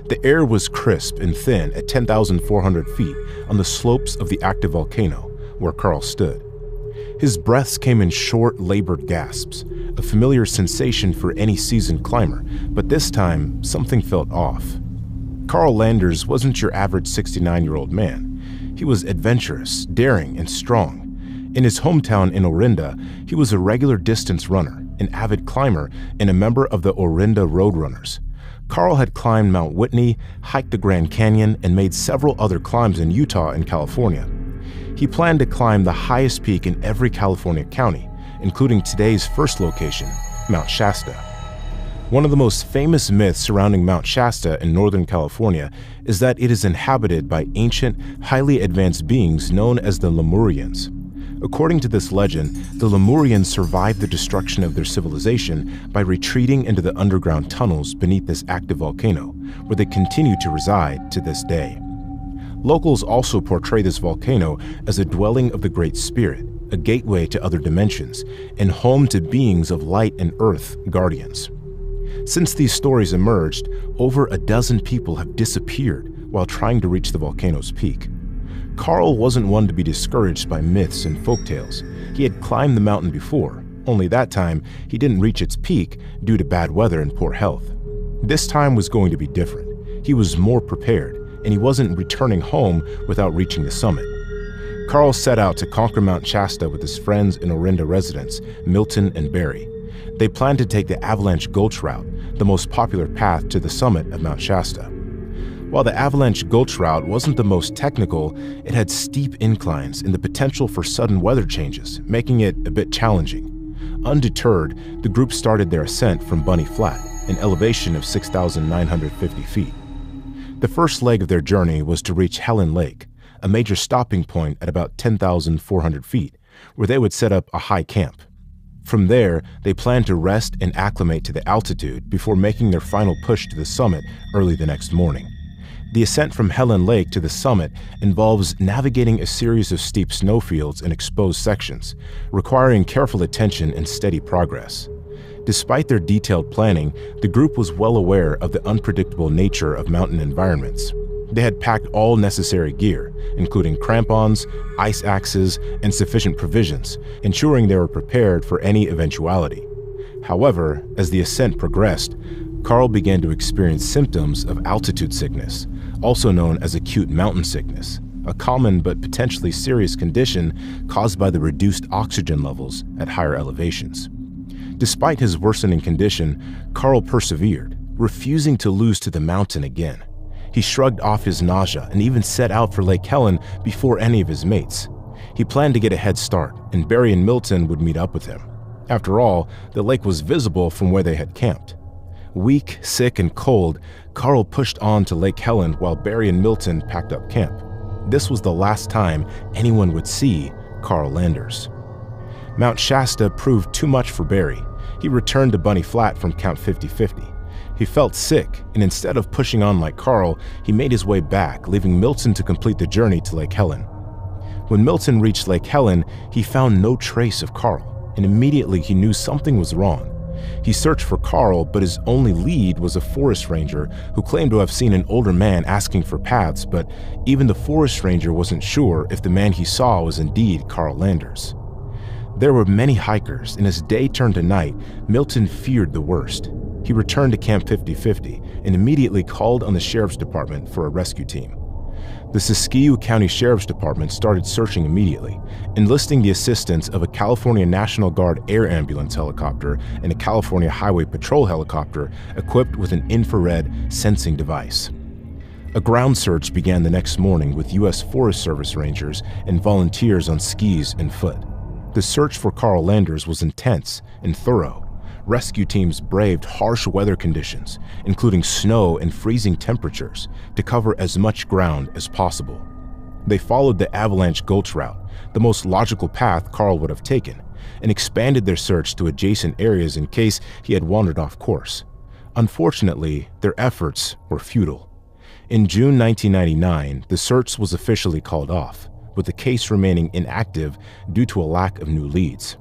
The air was crisp and thin at 10,400 feet on the slopes of the active volcano where Carl stood. His breaths came in short, labored gasps, a familiar sensation for any seasoned climber, but this time, something felt off. Carl Landers wasn't your average 69-year-old man. He was adventurous, daring, and strong. In his hometown in Orinda, he was a regular distance runner, an avid climber, and a member of the Orinda Roadrunners. Carl had climbed Mount Whitney, hiked the Grand Canyon, and made several other climbs in Utah and California. He planned to climb the highest peak in every California county, including today's first location, Mount Shasta. One of the most famous myths surrounding Mount Shasta in Northern California is that it is inhabited by ancient, highly advanced beings known as the Lemurians. According to this legend, the Lemurians survived the destruction of their civilization by retreating into the underground tunnels beneath this active volcano, where they continue to reside to this day. Locals also portray this volcano as a dwelling of the Great Spirit, a gateway to other dimensions, and home to beings of light and earth guardians. Since these stories emerged, over a dozen people have disappeared while trying to reach the volcano's peak. Carl wasn't one to be discouraged by myths and folktales. He had climbed the mountain before, only that time he didn't reach its peak due to bad weather and poor health. This time was going to be different. He was more prepared, and he wasn't returning home without reaching the summit. Carl set out to conquer Mount Shasta with his friends and Orinda residents, Milton and Barry. They planned to take the Avalanche Gulch route, the most popular path to the summit of Mount Shasta. While the Avalanche Gulch route wasn't the most technical, it had steep inclines and the potential for sudden weather changes, making it a bit challenging. Undeterred, the group started their ascent from Bunny Flat, an elevation of 6,950 feet. The first leg of their journey was to reach Helen Lake, a major stopping point at about 10,400 feet, where they would set up a high camp. From there, they planned to rest and acclimate to the altitude before making their final push to the summit early the next morning. The ascent from Helen Lake to the summit involves navigating a series of steep snowfields and exposed sections, requiring careful attention and steady progress. Despite their detailed planning, the group was well aware of the unpredictable nature of mountain environments. They had packed all necessary gear, including crampons, ice axes, and sufficient provisions, ensuring they were prepared for any eventuality. However, as the ascent progressed, Carl began to experience symptoms of altitude sickness, also known as acute mountain sickness, a common but potentially serious condition caused by the reduced oxygen levels at higher elevations. Despite his worsening condition, Carl persevered, refusing to lose to the mountain again. He shrugged off his nausea and even set out for Lake Helen before any of his mates. He planned to get a head start, and Barry and Milton would meet up with him. After all, the lake was visible from where they had camped. Weak, sick, and cold, Carl pushed on to Lake Helen while Barry and Milton packed up camp. This was the last time anyone would see Carl Landers. Mount Shasta proved too much for Barry. He returned to Bunny Flat from Camp 5050. He felt sick, and instead of pushing on like Carl, he made his way back, leaving Milton to complete the journey to Lake Helen. When Milton reached Lake Helen, he found no trace of Carl, and immediately he knew something was wrong. He searched for Carl, but his only lead was a forest ranger who claimed to have seen an older man asking for paths, but even the forest ranger wasn't sure if the man he saw was indeed Carl Landers. There were many hikers, and as day turned to night, Milton feared the worst. He returned to Camp 5050 and immediately called on the Sheriff's Department for a rescue team. The Siskiyou County Sheriff's Department started searching immediately, enlisting the assistance of a California National Guard air ambulance helicopter and a California Highway Patrol helicopter equipped with an infrared sensing device. A ground search began the next morning with U.S. Forest Service rangers and volunteers on skis and foot. The search for Carl Landers was intense and thorough. Rescue teams braved harsh weather conditions, including snow and freezing temperatures, to cover as much ground as possible. They followed the Avalanche Gulch route, the most logical path Carl would have taken, and expanded their search to adjacent areas in case he had wandered off course. Unfortunately, their efforts were futile. In June 1999, the search was officially called off, with the case remaining inactive due to a lack of new leads.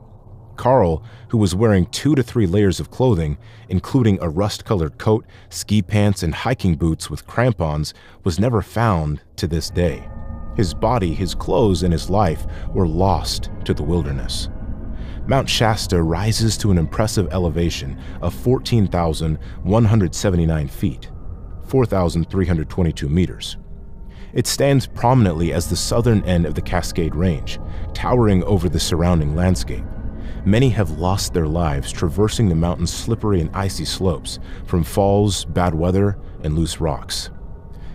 Carl, who was wearing 2 to 3 layers of clothing, including a rust-colored coat, ski pants, and hiking boots with crampons, was never found to this day. His body, his clothes, and his life were lost to the wilderness. Mount Shasta rises to an impressive elevation of 14,179 feet, 4,322 meters. It stands prominently as the southern end of the Cascade Range, towering over the surrounding landscape. Many have lost their lives traversing the mountain's slippery and icy slopes from falls, bad weather, and loose rocks.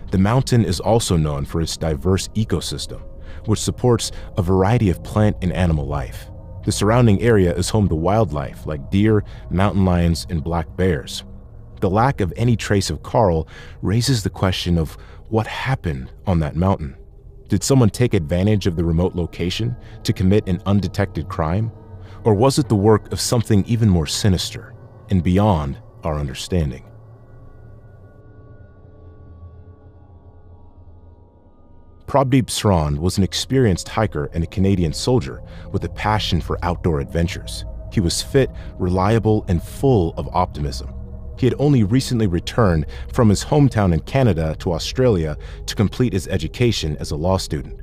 The mountain is also known for its diverse ecosystem, which supports a variety of plant and animal life. The surrounding area is home to wildlife like deer, mountain lions, and black bears. The lack of any trace of Carl raises the question of what happened on that mountain. Did someone take advantage of the remote location to commit an undetected crime? Or was it the work of something even more sinister and beyond our understanding? Prabdeep Sran was an experienced hiker and a Canadian soldier with a passion for outdoor adventures. He was fit, reliable, and full of optimism. He had only recently returned from his hometown in Canada to Australia to complete his education as a law student.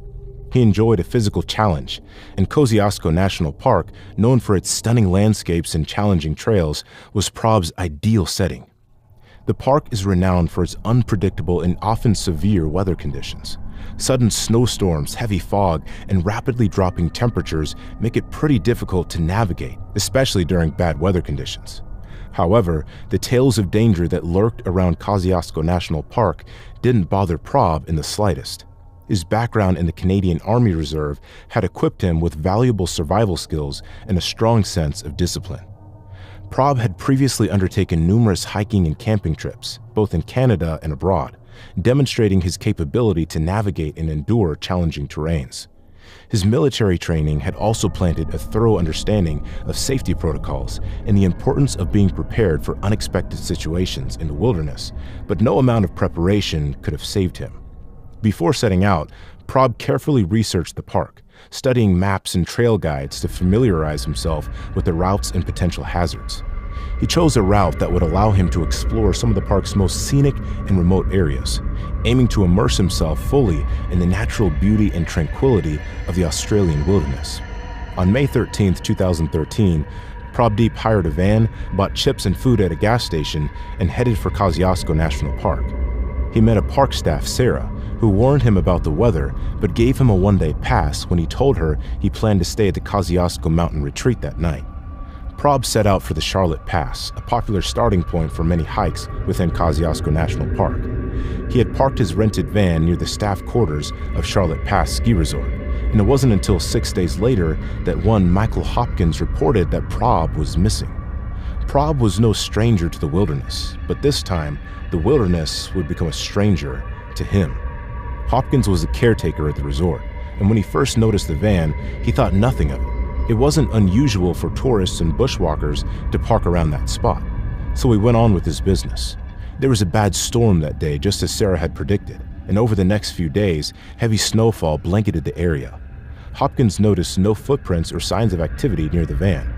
He enjoyed a physical challenge, and Kosciuszko National Park, known for its stunning landscapes and challenging trails, was Prab's ideal setting. The park is renowned for its unpredictable and often severe weather conditions. Sudden snowstorms, heavy fog, and rapidly dropping temperatures make it pretty difficult to navigate, especially during bad weather conditions. However, the tales of danger that lurked around Kosciuszko National Park didn't bother Prab in the slightest. His background in the Canadian Army Reserve had equipped him with valuable survival skills and a strong sense of discipline. Prab had previously undertaken numerous hiking and camping trips, both in Canada and abroad, demonstrating his capability to navigate and endure challenging terrains. His military training had also planted a thorough understanding of safety protocols and the importance of being prepared for unexpected situations in the wilderness, but no amount of preparation could have saved him. Before setting out, Prab carefully researched the park, studying maps and trail guides to familiarize himself with the routes and potential hazards. He chose a route that would allow him to explore some of the park's most scenic and remote areas, aiming to immerse himself fully in the natural beauty and tranquility of the Australian wilderness. On May 13, 2013, Prabdeep hired a van, bought chips and food at a gas station, and headed for Kosciuszko National Park. He met a park staff, Sarah, who warned him about the weather but gave him a one-day pass when he told her he planned to stay at the Kosciuszko Mountain Retreat that night. Prab set out for the Charlotte Pass, a popular starting point for many hikes within Kosciuszko National Park. He had parked his rented van near the staff quarters of Charlotte Pass Ski Resort, and it wasn't until 6 days later that one Michael Hopkins reported that Prab was missing. Prab was no stranger to the wilderness, but this time, the wilderness would become a stranger to him. Hopkins was a caretaker at the resort, and when he first noticed the van, he thought nothing of it. It wasn't unusual for tourists and bushwalkers to park around that spot, so he went on with his business. There was a bad storm that day, just as Sarah had predicted, and over the next few days, heavy snowfall blanketed the area. Hopkins noticed no footprints or signs of activity near the van.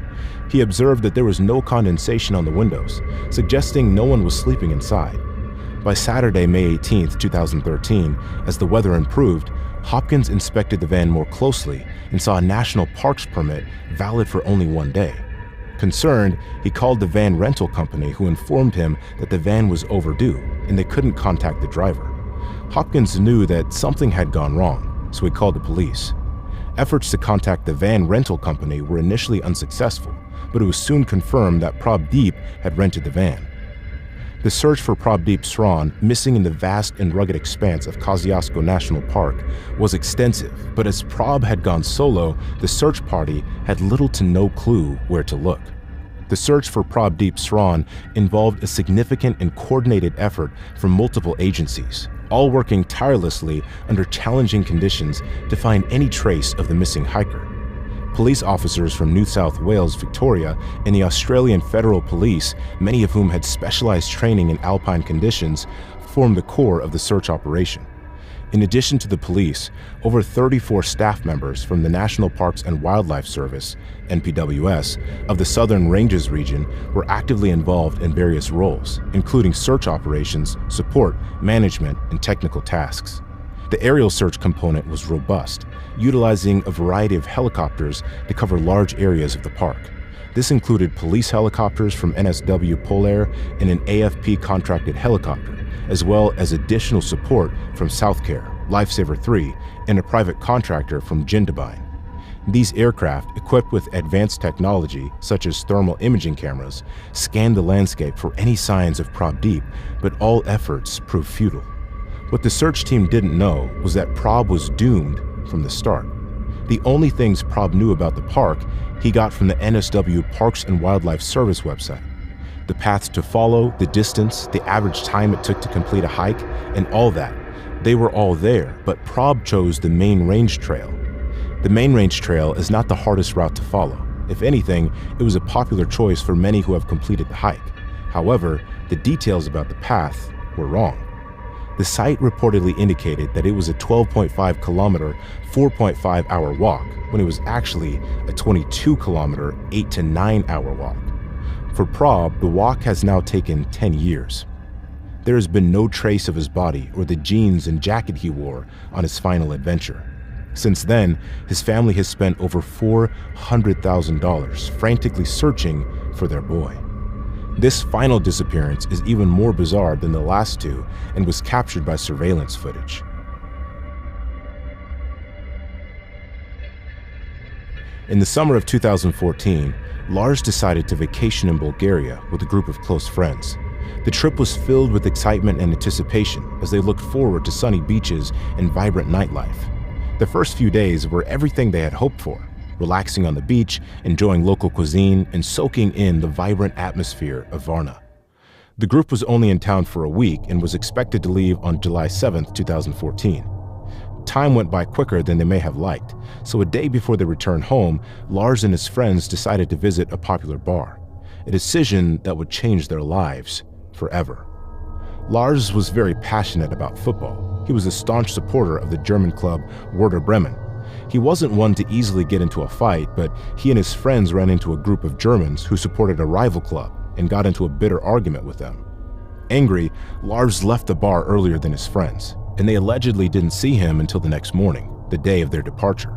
He observed that there was no condensation on the windows, suggesting no one was sleeping inside. By Saturday, May 18, 2013, as the weather improved, Hopkins inspected the van more closely and saw a national parks permit valid for only 1 day. Concerned, he called the van rental company, who informed him that the van was overdue and they couldn't contact the driver. Hopkins knew that something had gone wrong, so he called the police. Efforts to contact the van rental company were initially unsuccessful, but it was soon confirmed that Prabdeep had rented the van. The search for Prabdeep Sran, missing in the vast and rugged expanse of Kosciuszko National Park, was extensive, but as Prab had gone solo, the search party had little to no clue where to look. The search for Prabdeep Sran involved a significant and coordinated effort from multiple agencies, all working tirelessly under challenging conditions to find any trace of the missing hiker. Police officers from New South Wales, Victoria, and the Australian Federal Police, many of whom had specialized training in alpine conditions, formed the core of the search operation. In addition to the police, over 34 staff members from the National Parks and Wildlife Service, NPWS, of the Southern Ranges region were actively involved in various roles, including search operations, support, management, and technical tasks. The aerial search component was robust, utilizing a variety of helicopters to cover large areas of the park. This included police helicopters from NSW Polair and an AFP-contracted helicopter, as well as additional support from Southcare, Lifesaver 3, and a private contractor from Jindabyne. These aircraft, equipped with advanced technology such as thermal imaging cameras, scanned the landscape for any signs of Prob Deep, but all efforts proved futile. What the search team didn't know was that Prob was doomed from the start. The only things Prob knew about the park he got from the NSW Parks and Wildlife Service website. The paths to follow, the distance, the average time it took to complete a hike, and all that. They were all there, but Prob chose the Main Range Trail. The Main Range Trail is not the hardest route to follow. If anything, it was a popular choice for many who have completed the hike. However, the details about the path were wrong. The site reportedly indicated that it was a 12.5 kilometer, 4.5 hour walk, when it was actually a 22 kilometer, 8 to 9 hour walk. For Prob, the walk has now taken 10 years. There has been no trace of his body or the jeans and jacket he wore on his final adventure. Since then, his family has spent over $400,000 frantically searching for their boy. This final disappearance is even more bizarre than the last two and was captured by surveillance footage. In the summer of 2014, Lars decided to vacation in Bulgaria with a group of close friends. The trip was filled with excitement and anticipation as they looked forward to sunny beaches and vibrant nightlife. The first few days were everything they had hoped for, relaxing on the beach, enjoying local cuisine, and soaking in the vibrant atmosphere of Varna. The group was only in town for a week and was expected to leave on July 7, 2014. Time went by quicker than they may have liked, so a day before they returned home, Lars and his friends decided to visit a popular bar, a decision that would change their lives forever. Lars was very passionate about football. He was a staunch supporter of the German club Werder Bremen. He wasn't one to easily get into a fight, but he and his friends ran into a group of Germans who supported a rival club and got into a bitter argument with them. Angry, Lars left the bar earlier than his friends, and they allegedly didn't see him until the next morning, the day of their departure.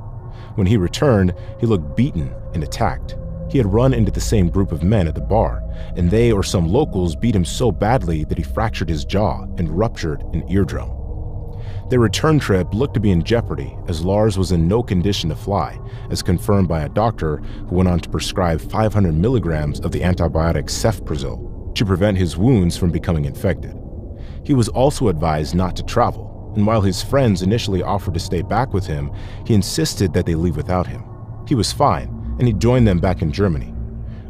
When he returned, he looked beaten and attacked. He had run into the same group of men at the bar, and they or some locals beat him so badly that he fractured his jaw and ruptured an eardrum. Their return trip looked to be in jeopardy as Lars was in no condition to fly, as confirmed by a doctor who went on to prescribe 500 milligrams of the antibiotic cefprozil to prevent his wounds from becoming infected. He was also advised not to travel, and while his friends initially offered to stay back with him, he insisted that they leave without him. He was fine, and he joined them back in Germany.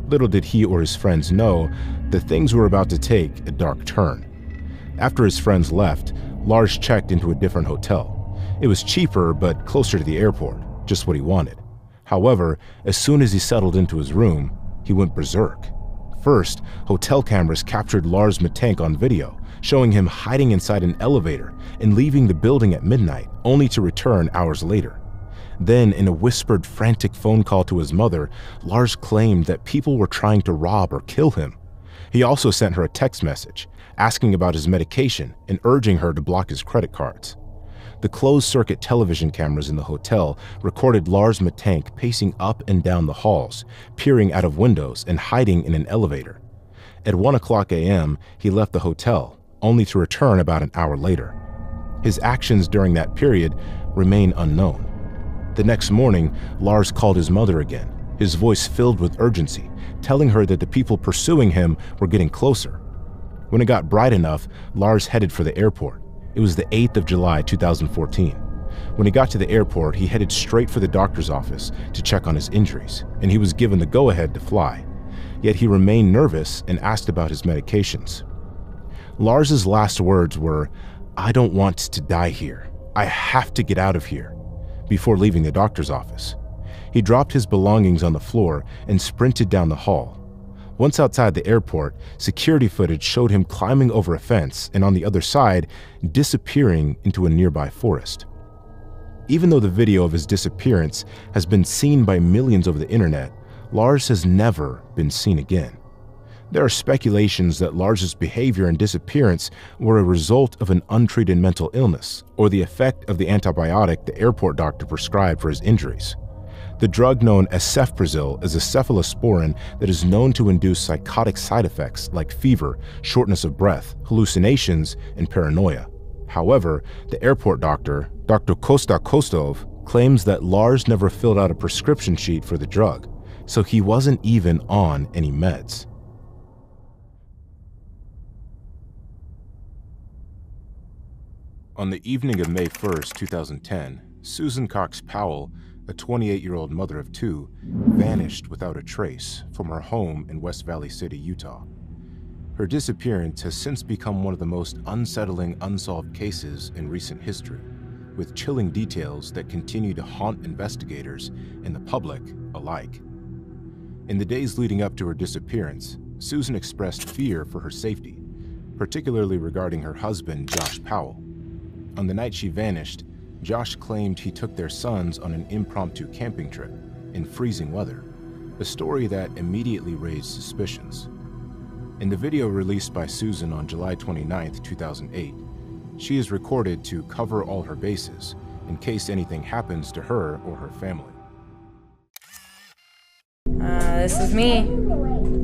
Little did he or his friends know that things were about to take a dark turn. After his friends left, Lars checked into a different hotel. It was cheaper, but closer to the airport, just what he wanted. However, as soon as he settled into his room, he went berserk. First, hotel cameras captured Lars Matank on video, showing him hiding inside an elevator and leaving the building at midnight, only to return hours later. Then, in a whispered, frantic phone call to his mother, Lars claimed that people were trying to rob or kill him. He also sent her a text message, asking about his medication and urging her to block his credit cards. The closed-circuit television cameras in the hotel recorded Lars Matank pacing up and down the halls, peering out of windows and hiding in an elevator. At 1:00 a.m., he left the hotel, only to return about an hour later. His actions during that period remain unknown. The next morning, Lars called his mother again, his voice filled with urgency, telling her that the people pursuing him were getting closer. When it got bright enough, Lars headed for the airport. It was the 8th of July, 2014. When he got to the airport, he headed straight for the doctor's office to check on his injuries, and he was given the go-ahead to fly. Yet he remained nervous and asked about his medications. Lars's last words were, "I don't want to die here. I have to get out of here," before leaving the doctor's office. He dropped his belongings on the floor and sprinted down the hall. Once outside the airport, security footage showed him climbing over a fence and on the other side, disappearing into a nearby forest. Even though the video of his disappearance has been seen by millions over the internet, Lars has never been seen again. There are speculations that Lars's behavior and disappearance were a result of an untreated mental illness or the effect of the antibiotic the airport doctor prescribed for his injuries. The drug known as cefprozil is a cephalosporin that is known to induce psychotic side effects like fever, shortness of breath, hallucinations, and paranoia. However, the airport doctor, Dr. Kosta Kostov, claims that Lars never filled out a prescription sheet for the drug, so he wasn't even on any meds. On the evening of May 1st, 2010, Susan Cox Powell, a 28-year-old mother of two, vanished without a trace from her home in West Valley City, Utah. Her disappearance has since become one of the most unsettling unsolved cases in recent history, with chilling details that continue to haunt investigators and the public alike. In the days leading up to her disappearance, Susan expressed fear for her safety, particularly regarding her husband, Josh Powell. On the night she vanished, Josh claimed he took their sons on an impromptu camping trip in freezing weather, a story that immediately raised suspicions. In the video released by Susan on July 29, 2008, she is recorded to cover all her bases in case anything happens to her or her family. This is me,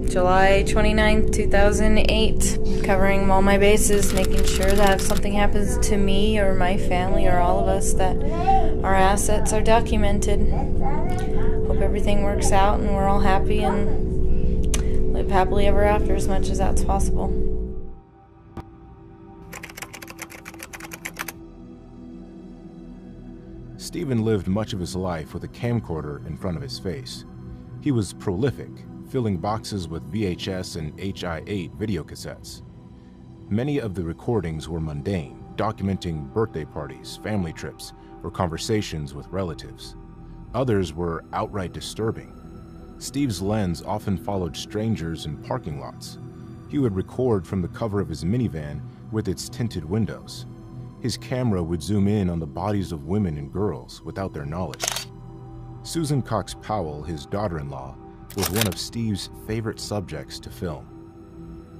July 29th, 2008, covering all my bases, making sure that if something happens to me or my family or all of us, that our assets are documented. Hope everything works out and we're all happy and live happily ever after as much as that's possible. Stephen lived much of his life with a camcorder in front of his face. He was prolific, filling boxes with VHS and Hi-8 videocassettes. Many of the recordings were mundane, documenting birthday parties, family trips, or conversations with relatives. Others were outright disturbing. Steve's lens often followed strangers in parking lots. He would record from the cover of his minivan with its tinted windows. His camera would zoom in on the bodies of women and girls without their knowledge. Susan Cox Powell, his daughter-in-law, was one of Steve's favorite subjects to film.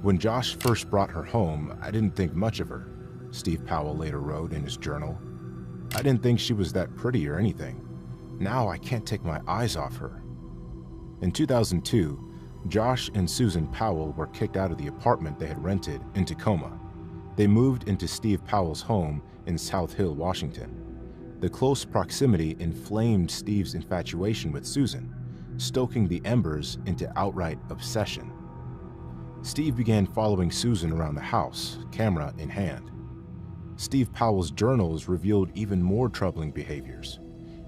When Josh first brought her home, I didn't think much of her, Steve Powell later wrote in his journal. I didn't think she was that pretty or anything. Now I can't take my eyes off her. In 2002, Josh and Susan Powell were kicked out of the apartment they had rented in Tacoma. They moved into Steve Powell's home in South Hill, Washington. The close proximity inflamed Steve's infatuation with Susan, stoking the embers into outright obsession. Steve began following Susan around the house, camera in hand. Steve Powell's journals revealed even more troubling behaviors.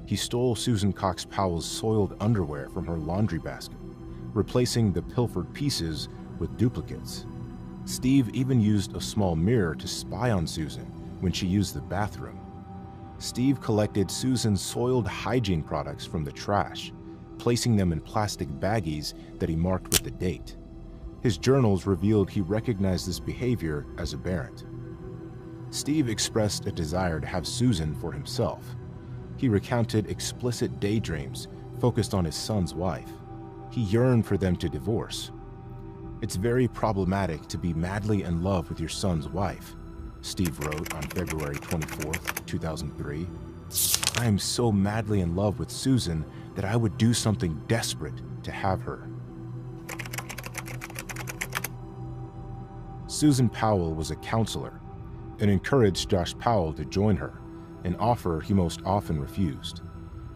He stole Susan Cox Powell's soiled underwear from her laundry basket, replacing the pilfered pieces with duplicates. Steve even used a small mirror to spy on Susan when she used the bathroom. Steve collected Susan's soiled hygiene products from the trash, placing them in plastic baggies that he marked with the date. His journals revealed he recognized this behavior as aberrant. Steve expressed a desire to have Susan for himself. He recounted explicit daydreams focused on his son's wife. He yearned for them to divorce. It's very problematic to be madly in love with your son's wife, Steve wrote on February 24, 2003. I am so madly in love with Susan that I would do something desperate to have her. Susan Powell was a counselor and encouraged Josh Powell to join her, an offer he most often refused.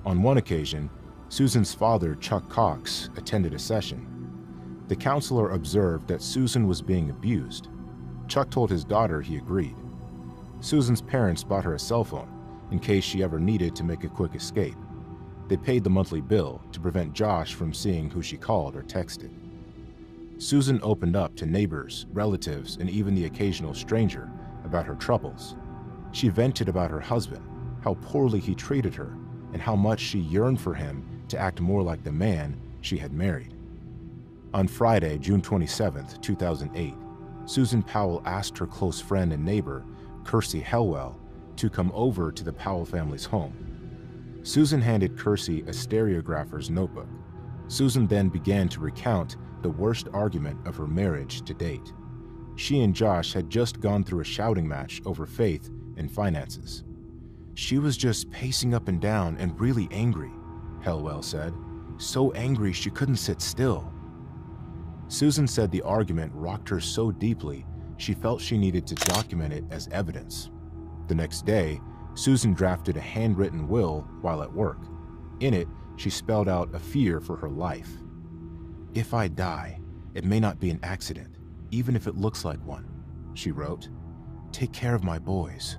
On one occasion, Susan's father, Chuck Cox, attended a session. The counselor observed that Susan was being abused. Chuck told his daughter he agreed. Susan's parents bought her a cell phone in case she ever needed to make a quick escape. They paid the monthly bill to prevent Josh from seeing who she called or texted. Susan opened up to neighbors, relatives, and even the occasional stranger about her troubles. She vented about her husband, how poorly he treated her, and how much she yearned for him to act more like the man she had married. On Friday, June 27, 2008, Susan Powell asked her close friend and neighbor, Kersey Helwell, to come over to the Powell family's home. Susan handed Kersey a stereographer's notebook. Susan then began to recount the worst argument of her marriage to date. She and Josh had just gone through a shouting match over faith and finances. She was just pacing up and down and really angry, Helwell said. So angry she couldn't sit still. Susan said the argument rocked her so deeply she felt she needed to document it as evidence. The next day, Susan drafted a handwritten will while at work. In it, she spelled out a fear for her life. "If I die, it may not be an accident, even if it looks like one," she wrote. "Take care of my boys."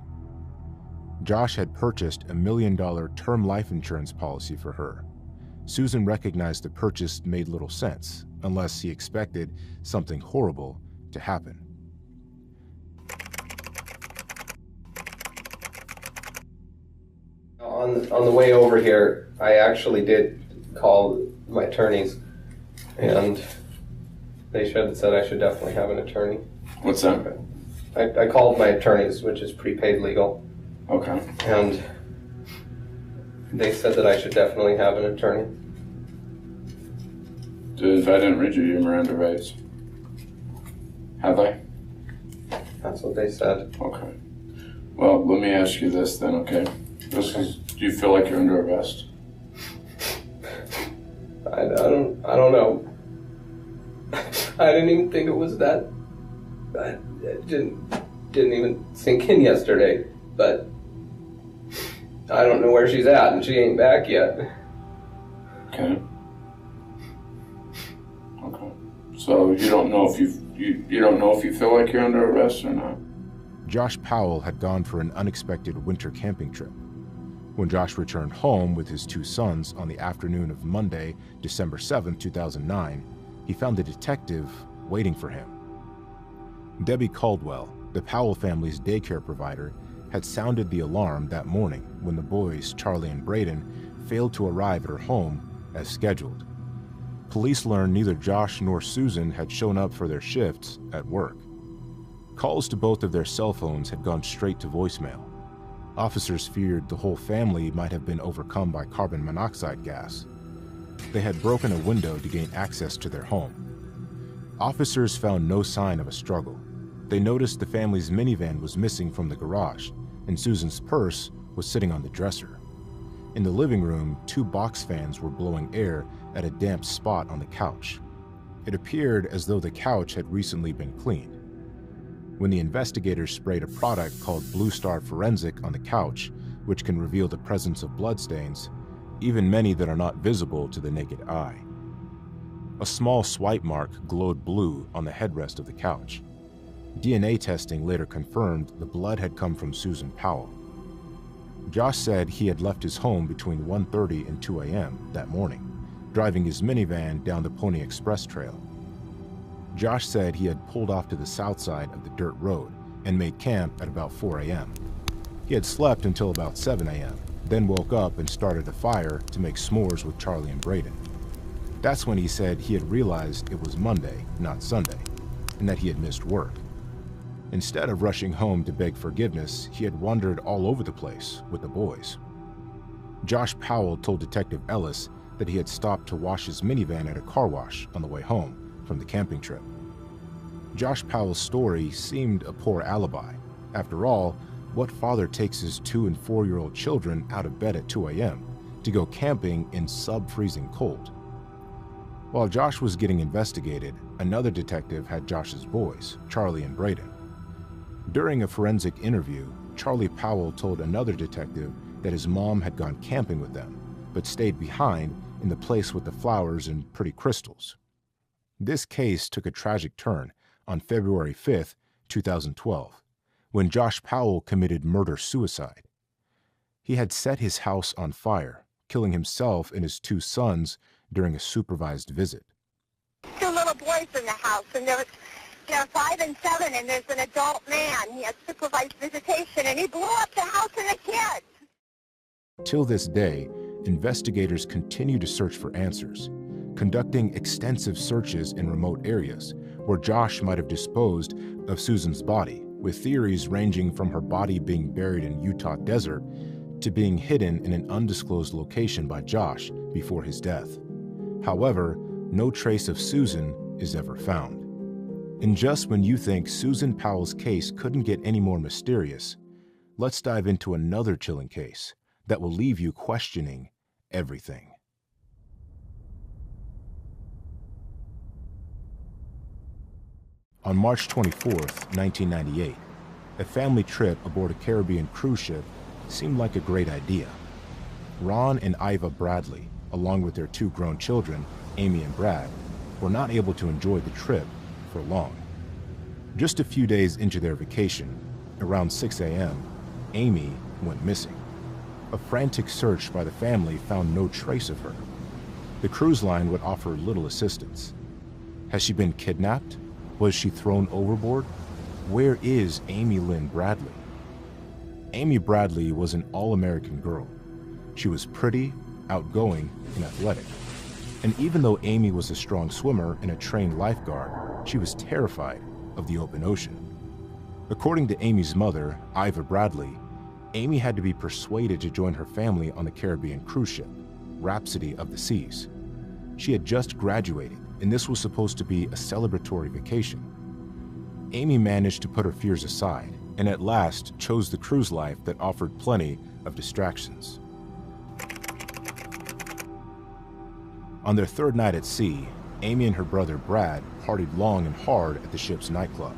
Josh had purchased a $1 million term life insurance policy for her. Susan recognized the purchase made little sense, unless he expected something horrible to happen. On the way over here, I actually did call my attorneys, and they said I should definitely have an attorney. What's that? I called my attorneys, which is prepaid legal. Okay. And they said that I should definitely have an attorney. If I didn't read you your Miranda rights, have I? That's what they said. Okay. Well, let me ask you this then, okay? Do you feel like you're under arrest? I don't know. I didn't even think it was that. It didn't even sink in yesterday. But I don't know where she's at, and she ain't back yet. Okay. Okay. So you don't know if you don't know if you feel like you're under arrest or not. Josh Powell had gone for an unexpected winter camping trip. When Josh returned home with his two sons on the afternoon of Monday, December 7, 2009, he found a detective waiting for him. Debbie Caldwell, the Powell family's daycare provider, had sounded the alarm that morning when the boys, Charlie and Braden, failed to arrive at her home as scheduled. Police learned neither Josh nor Susan had shown up for their shifts at work. Calls to both of their cell phones had gone straight to voicemail. Officers feared the whole family might have been overcome by carbon monoxide gas. They had broken a window to gain access to their home. Officers found no sign of a struggle. They noticed the family's minivan was missing from the garage, and Susan's purse was sitting on the dresser. In the living room, two box fans were blowing air at a damp spot on the couch. It appeared as though the couch had recently been cleaned. When the investigators sprayed a product called Blue Star Forensic on the couch, which can reveal the presence of bloodstains, even many that are not visible to the naked eye. A small swipe mark glowed blue on the headrest of the couch. DNA testing later confirmed the blood had come from Susan Powell. Josh said he had left his home between 1:30 and 2 a.m. that morning, driving his minivan down the Pony Express Trail. Josh said he had pulled off to the south side of the dirt road and made camp at about 4 a.m. He had slept until about 7 a.m., then woke up and started a fire to make s'mores with Charlie and Braden. That's when he said he had realized it was Monday, not Sunday, and that he had missed work. Instead of rushing home to beg forgiveness, he had wandered all over the place with the boys. Josh Powell told Detective Ellis that he had stopped to wash his minivan at a car wash on the way home from the camping trip. Josh Powell's story seemed a poor alibi. After all, what father takes his 2- and 4-year-old children out of bed at 2 a.m. to go camping in sub-freezing cold? While Josh was getting investigated, another detective had Josh's boys, Charlie and Braden. During a forensic interview, Charlie Powell told another detective that his mom had gone camping with them, but stayed behind in the place with the flowers and pretty crystals. This case took a tragic turn on February 5, 2012, when Josh Powell committed murder-suicide. He had set his house on fire, killing himself and his two sons during a supervised visit. Two little boys in the house, and they're 5 and 7, and there's an adult man. He had supervised visitation, and he blew up the house and the kids. Till this day, investigators continue to search for answers. conducting extensive searches in remote areas where Josh might have disposed of Susan's body, with theories ranging from her body being buried in Utah desert to being hidden in an undisclosed location by Josh before his death. However, no trace of Susan is ever found. And just when you think Susan Powell's case couldn't get any more mysterious, let's dive into another chilling case that will leave you questioning everything. On March 24, 1998, a family trip aboard a Caribbean cruise ship seemed like a great idea. Ron and Iva Bradley, along with their 2 grown children, Amy and Brad, were not able to enjoy the trip for long. Just a few days into their vacation, around 6 a.m., Amy went missing. A frantic search by the family found no trace of her. The cruise line would offer little assistance. Has she been kidnapped? Was she thrown overboard? Where is Amy Lynn Bradley? Amy Bradley was an all-American girl. She was pretty, outgoing, and athletic. And even though Amy was a strong swimmer and a trained lifeguard, she was terrified of the open ocean. According to Amy's mother, Iva Bradley, Amy had to be persuaded to join her family on the Caribbean cruise ship, Rhapsody of the Seas. She had just graduated, and this was supposed to be a celebratory vacation. Amy managed to put her fears aside, and at last chose the cruise life that offered plenty of distractions. On their 3rd night at sea, Amy and her brother Brad partied long and hard at the ship's nightclub.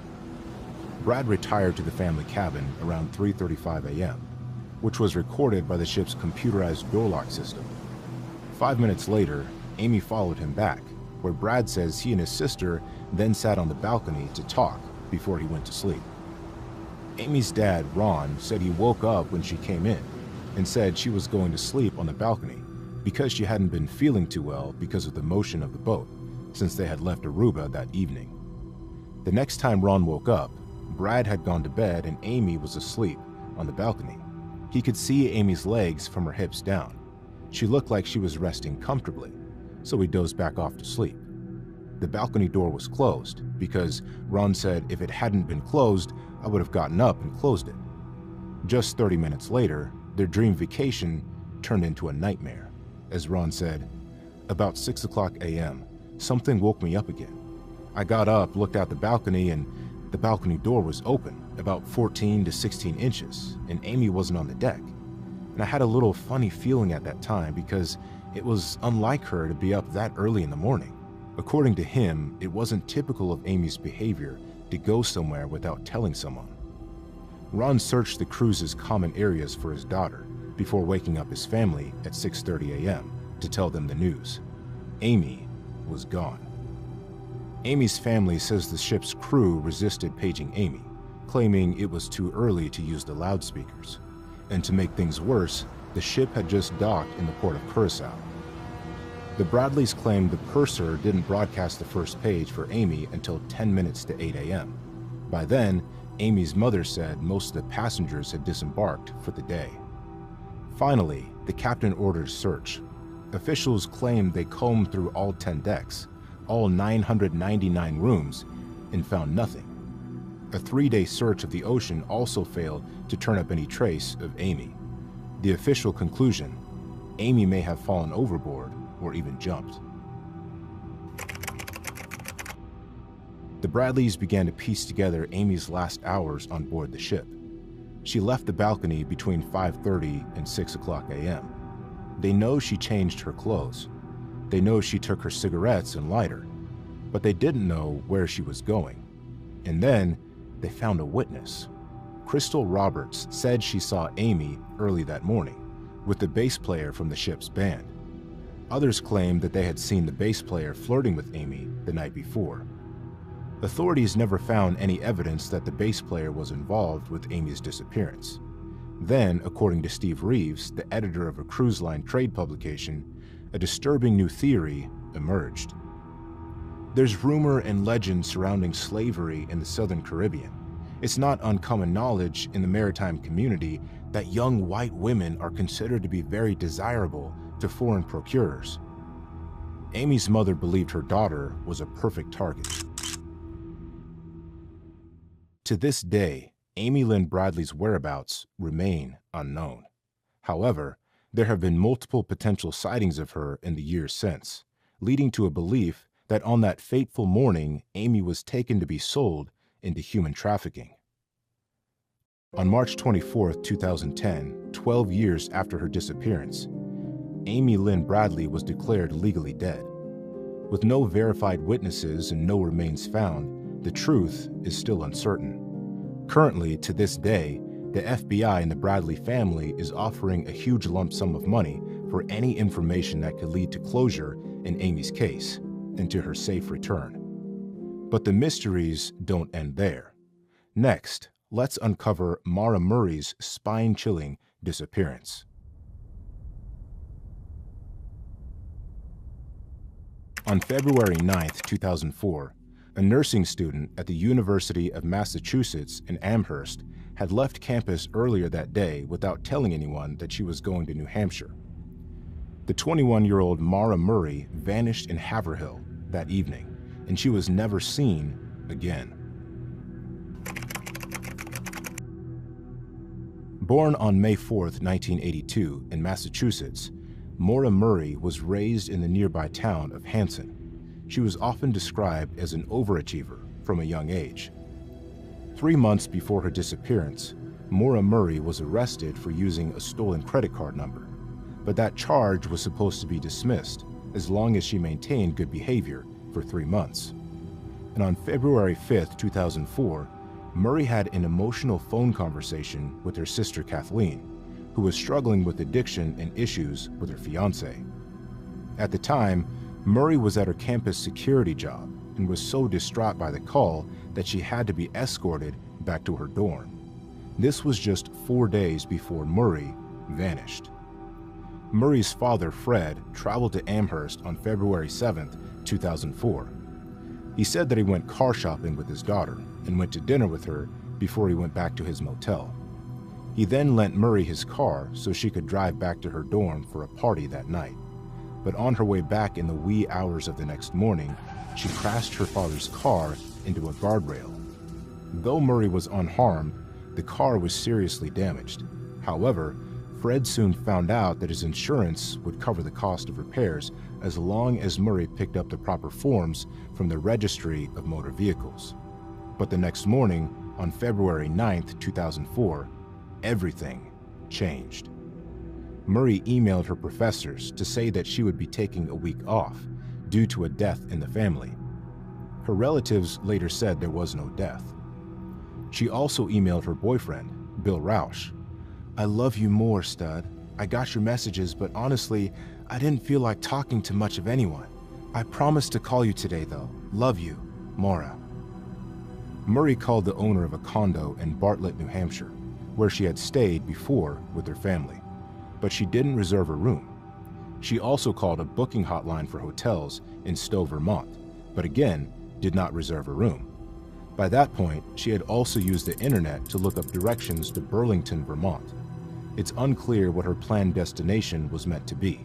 Brad retired to the family cabin around 3:35 a.m., which was recorded by the ship's computerized door lock system. 5 minutes later, Amy followed him back, where Brad says he and his sister then sat on the balcony to talk before he went to sleep. Amy's dad, Ron, said he woke up when she came in and said she was going to sleep on the balcony because she hadn't been feeling too well because of the motion of the boat since they had left Aruba that evening. The next time Ron woke up, Brad had gone to bed and Amy was asleep on the balcony. He could see Amy's legs from her hips down. She looked like she was resting comfortably, so he dozed back off to sleep. The balcony door was closed because Ron said if it hadn't been closed, I would have gotten up and closed it. Just 30 minutes later, their dream vacation turned into a nightmare. As Ron said, about 6 o'clock a.m., something woke me up again. I got up, looked out the balcony, and the balcony door was open, about 14 to 16 inches, and Amy wasn't on the deck. And I had a little funny feeling at that time because it was unlike her to be up that early in the morning. According to him, it wasn't typical of Amy's behavior to go somewhere without telling someone. Ron searched the cruise's common areas for his daughter before waking up his family at 6:30 a.m. to tell them the news. Amy was gone. Amy's family says the ship's crew resisted paging Amy, claiming it was too early to use the loudspeakers. And to make things worse, the ship had just docked in the port of Curacao. The Bradleys claimed the purser didn't broadcast the first page for Amy until 10 minutes to 8 a.m. By then, Amy's mother said most of the passengers had disembarked for the day. Finally, the captain ordered a search. Officials claimed they combed through all 10 decks, all 999 rooms, and found nothing. A 3-day search of the ocean also failed to turn up any trace of Amy. The official conclusion: Amy may have fallen overboard or even jumped. The Bradleys began to piece together Amy's last hours on board the ship. She left the balcony between 5:30 and 6 o'clock a.m. They know she changed her clothes. They know she took her cigarettes and lighter, but they didn't know where she was going. And then they found a witness. Crystal Roberts said she saw Amy early that morning with the bass player from the ship's band. Others claimed that they had seen the bass player flirting with Amy the night before. Authorities never found any evidence that the bass player was involved with Amy's disappearance. Then, according to Steve Reeves, the editor of a cruise line trade publication, a disturbing new theory emerged. There's rumor and legend surrounding slavery in the Southern Caribbean. It's not uncommon knowledge in the maritime community that young white women are considered to be very desirable to foreign procurers. Amy's mother believed her daughter was a perfect target. To this day, Amy Lynn Bradley's whereabouts remain unknown. However, there have been multiple potential sightings of her in the years since, leading to a belief that on that fateful morning, Amy was taken to be sold into human trafficking. On March 24, 2010, 12 years after her disappearance, Amy Lynn Bradley was declared legally dead. With no verified witnesses and no remains found, the truth is still uncertain. Currently, to this day, the FBI and the Bradley family is offering a huge lump sum of money for any information that could lead to closure in Amy's case and to her safe return. But the mysteries don't end there. Next, let's uncover Maura Murray's spine-chilling disappearance. On February 9, 2004, a nursing student at the University of Massachusetts in Amherst had left campus earlier that day without telling anyone that she was going to New Hampshire. The 21-year-old Maura Murray vanished in Haverhill that evening, and she was never seen again. Born on May 4, 1982, in Massachusetts, Maura Murray was raised in the nearby town of Hanson. She was often described as an overachiever from a young age. 3 months before her disappearance, Maura Murray was arrested for using a stolen credit card number, but that charge was supposed to be dismissed as long as she maintained good behavior for 3 months. And on February 5, 2004, Murray had an emotional phone conversation with her sister Kathleen, who was struggling with addiction and issues with her fiancé. At the time, Murray was at her campus security job and was so distraught by the call that she had to be escorted back to her dorm. This was just 4 days before Murray vanished. Murray's father, Fred, traveled to Amherst on February 7, 2004. He said that he went car shopping with his daughter and went to dinner with her before he went back to his motel. He then lent Murray his car so she could drive back to her dorm for a party that night. But on her way back in the wee hours of the next morning, she crashed her father's car into a guardrail. Though Murray was unharmed, the car was seriously damaged. However, Fred soon found out that his insurance would cover the cost of repairs as long as Murray picked up the proper forms from the Registry of Motor Vehicles. But the next morning, on February 9, 2004, everything changed. Murray emailed her professors to say that she would be taking a week off due to a death in the family. Her relatives later said there was no death. She also emailed her boyfriend, Bill Rausch. "I love you more, stud. I got your messages, but honestly, I didn't feel like talking to much of anyone. I promised to call you today, though. Love you, Maura." Murray called the owner of a condo in Bartlett, New Hampshire, where she had stayed before with her family, but she didn't reserve a room. She also called a booking hotline for hotels in Stowe, Vermont, but again, did not reserve a room. By that point, she had also used the internet to look up directions to Burlington, Vermont. It's unclear what her planned destination was meant to be,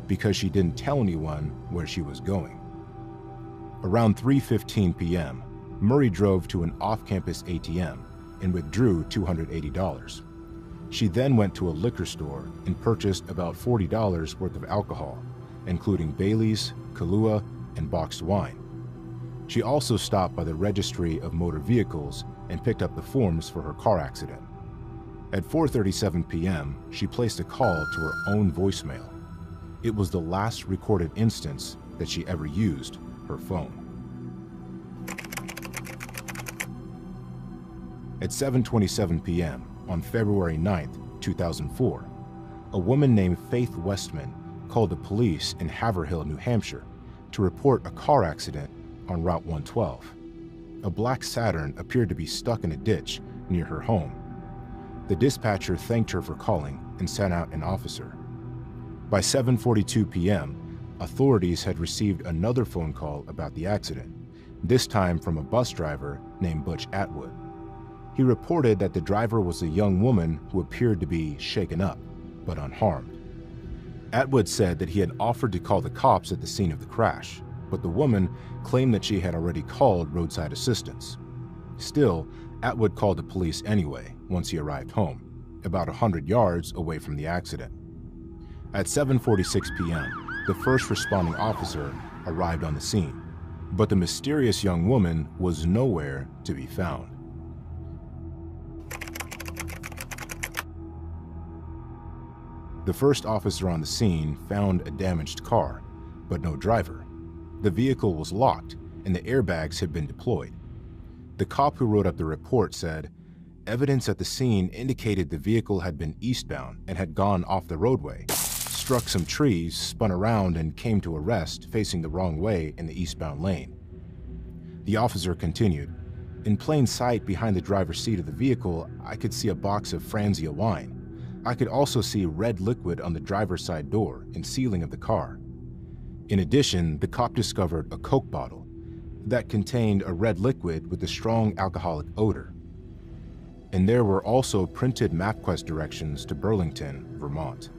because she didn't tell anyone where she was going. Around 3:15 p.m., Murray drove to an off-campus ATM and withdrew $280. She then went to a liquor store and purchased about $40 worth of alcohol, including Bailey's, Kahlua, and boxed wine. She also stopped by the Registry of Motor Vehicles and picked up the forms for her car accident. At 4:37 p.m., she placed a call to her own voicemail. It was the last recorded instance that she ever used her phone. At 7:27 p.m. on February 9, 2004, a woman named Faith Westman called the police in Haverhill, New Hampshire, to report a car accident on Route 112. A black Saturn appeared to be stuck in a ditch near her home. The dispatcher thanked her for calling and sent out an officer. By 7:42 p.m., authorities had received another phone call about the accident, this time from a bus driver named Butch Atwood. He reported that the driver was a young woman who appeared to be shaken up, but unharmed. Atwood said that he had offered to call the cops at the scene of the crash, but the woman claimed that she had already called roadside assistance. Still, Atwood called the police anyway once he arrived home, about 100 yards away from the accident. At 7:46 p.m., the first responding officer arrived on the scene, but the mysterious young woman was nowhere to be found. The first officer on the scene found a damaged car, but no driver. The vehicle was locked and the airbags had been deployed. The cop who wrote up the report said, "Evidence at the scene indicated the vehicle had been eastbound and had gone off the roadway, struck some trees, spun around, and came to a rest facing the wrong way in the eastbound lane." The officer continued, "In plain sight behind the driver's seat of the vehicle, I could see a box of Franzia wine. I could also see red liquid on the driver's side door and ceiling of the car. In addition, the cop discovered a Coke bottle that contained a red liquid with a strong alcoholic odor. And there were also printed MapQuest directions to Burlington, Vermont.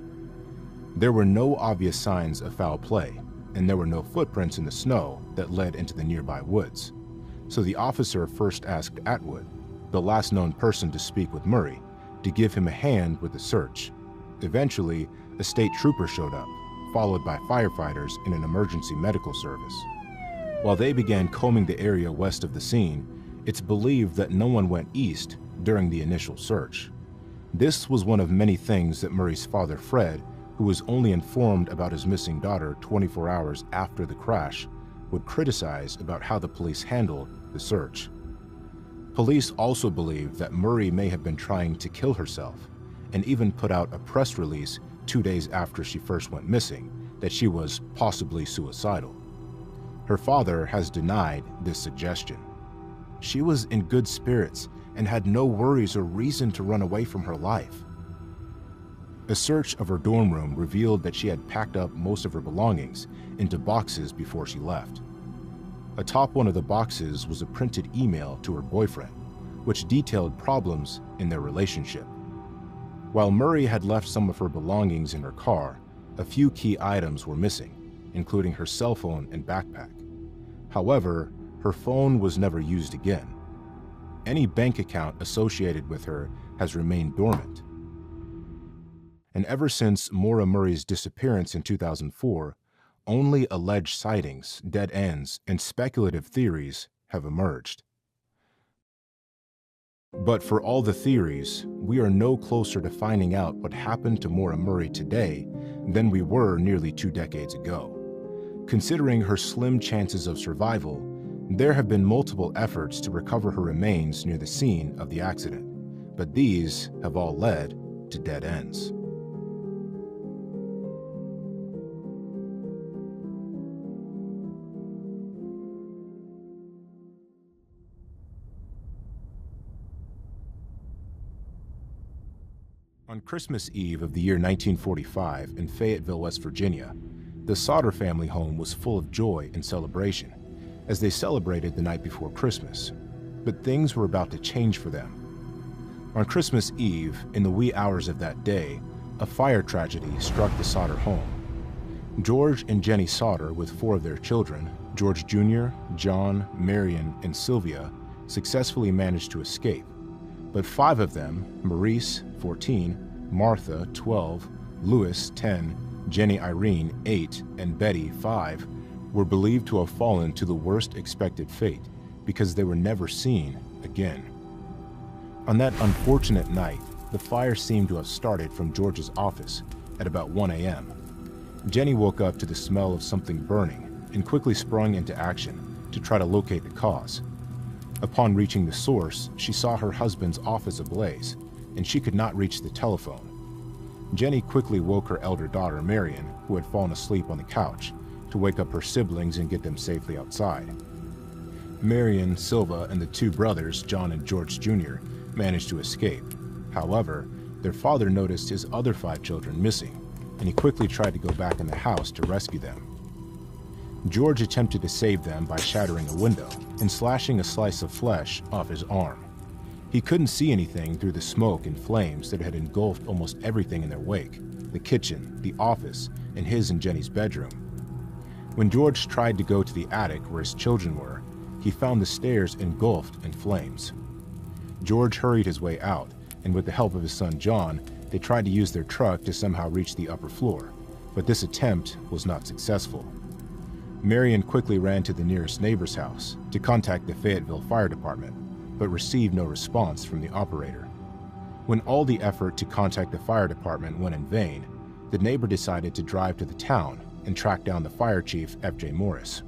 There were no obvious signs of foul play, and there were no footprints in the snow that led into the nearby woods. So the officer first asked Atwood, the last known person to speak with Murray, to give him a hand with the search. Eventually, a state trooper showed up, followed by firefighters in an emergency medical service. While they began combing the area west of the scene, it's believed that no one went east during the initial search. This was one of many things that Murray's father, Fred, who was only informed about his missing daughter 24 hours after the crash, would criticize about how the police handled the search. Police also believe that Murray may have been trying to kill herself, and even put out a press release 2 days after she first went missing that she was possibly suicidal. Her father has denied this suggestion. She was in good spirits and had no worries or reason to run away from her life. A search of her dorm room revealed that she had packed up most of her belongings into boxes before she left. Atop one of the boxes was a printed email to her boyfriend, which detailed problems in their relationship. While Murray had left some of her belongings in her car, a few key items were missing, including her cell phone and backpack. However, her phone was never used again. Any bank account associated with her has remained dormant. And ever since Maura Murray's disappearance in 2004, only alleged sightings, dead ends, and speculative theories have emerged. But for all the theories, we are no closer to finding out what happened to Maura Murray today than we were nearly 2 decades ago. Considering her slim chances of survival, there have been multiple efforts to recover her remains near the scene of the accident, but these have all led to dead ends. On Christmas Eve of the year 1945 in Fayetteville, West Virginia, the Sauter family home was full of joy and celebration as they celebrated the night before Christmas. But things were about to change for them. On Christmas Eve, in the wee hours of that day, a fire tragedy struck the Sauter home. George and Jenny Sauter, with 4 of their children, George Jr., John, Marion, and Sylvia, successfully managed to escape. But 5 of them, Maurice, 14, Martha, 12, Louis, 10, Jenny Irene, 8, and Betty, 5, were believed to have fallen to the worst expected fate because they were never seen again. On that unfortunate night, the fire seemed to have started from George's office at about 1 a.m. Jenny woke up to the smell of something burning and quickly sprung into action to try to locate the cause. Upon reaching the source, she saw her husband's office ablaze, and she could not reach the telephone. Jenny quickly woke her elder daughter, Marion, who had fallen asleep on the couch, to wake up her siblings and get them safely outside. Marion, Silva, and the 2 brothers, John and George Jr., managed to escape. However, their father noticed his other 5 children missing, and he quickly tried to go back in the house to rescue them. George attempted to save them by shattering a window and slashing a slice of flesh off his arm. He couldn't see anything through the smoke and flames that had engulfed almost everything in their wake: the kitchen, the office, in his and Jenny's bedroom. When George tried to go to the attic where his children were, he found the stairs engulfed in flames. George hurried his way out, and with the help of his son John, they tried to use their truck to somehow reach the upper floor, but this attempt was not successful. Marion quickly ran to the nearest neighbor's house to contact the Fayetteville Fire Department, but received no response from the operator. When all the effort to contact the fire department went in vain, the neighbor decided to drive to the town and track down the fire chief, F.J. Morris.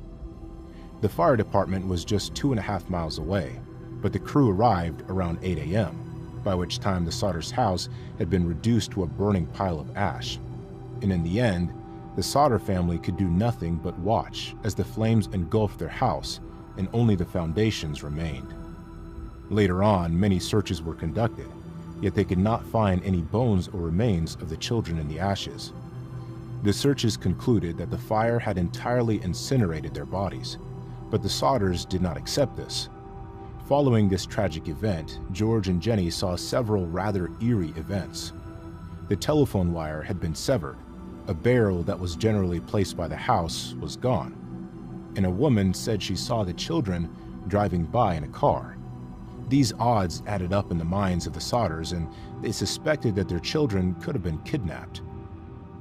The fire department was just 2.5 miles away, but the crew arrived around 8 a.m., by which time the Sodders' house had been reduced to a burning pile of ash. And in the end, the Sodder family could do nothing but watch as the flames engulfed their house and only the foundations remained. Later on, many searches were conducted, yet they could not find any bones or remains of the children in the ashes. The searches concluded that the fire had entirely incinerated their bodies, but the Sodders did not accept this. Following this tragic event, George and Jenny saw several rather eerie events. The telephone wire had been severed, a barrel that was generally placed by the house was gone, and a woman said she saw the children driving by in a car. These odds added up in the minds of the Sodders, and they suspected that their children could have been kidnapped.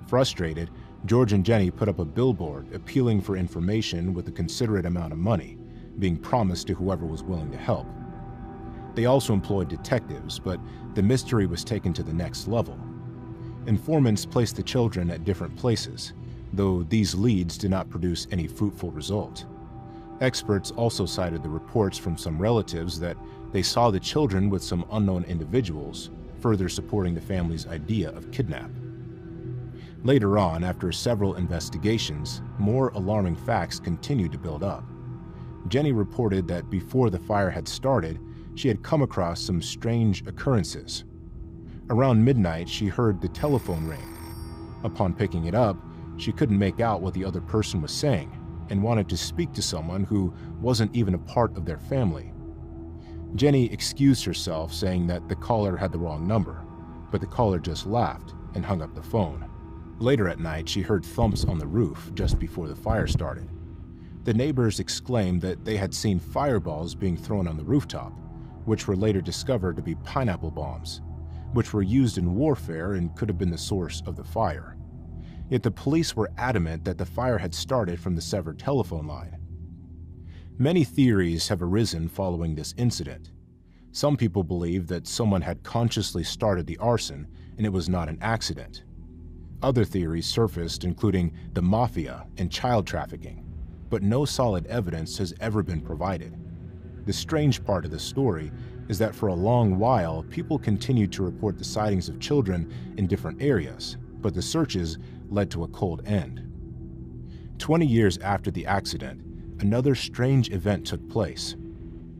Frustrated, George and Jenny put up a billboard appealing for information with a considerate amount of money, being promised to whoever was willing to help. They also employed detectives, but the mystery was taken to the next level. Informants placed the children at different places, though these leads did not produce any fruitful result. Experts also cited the reports from some relatives that they saw the children with some unknown individuals, further supporting the family's idea of kidnap. Later on, after several investigations, more alarming facts continued to build up. Jenny reported that before the fire had started, she had come across some strange occurrences. Around midnight, she heard the telephone ring. Upon picking it up, she couldn't make out what the other person was saying and wanted to speak to someone who wasn't even a part of their family. Jenny excused herself, saying that the caller had the wrong number, but the caller just laughed and hung up the phone. Later at night, she heard thumps on the roof just before the fire started. The neighbors exclaimed that they had seen fireballs being thrown on the rooftop, which were later discovered to be pineapple bombs, which were used in warfare and could have been the source of the fire. Yet the police were adamant that the fire had started from the severed telephone line. Many theories have arisen following this incident. Some people believe that someone had consciously started the arson and it was not an accident. Other theories surfaced, including the mafia and child trafficking, but no solid evidence has ever been provided. The strange part of the story is that for a long while, people continued to report the sightings of children in different areas, but the searches led to a cold end. 20 years after the accident, another strange event took place.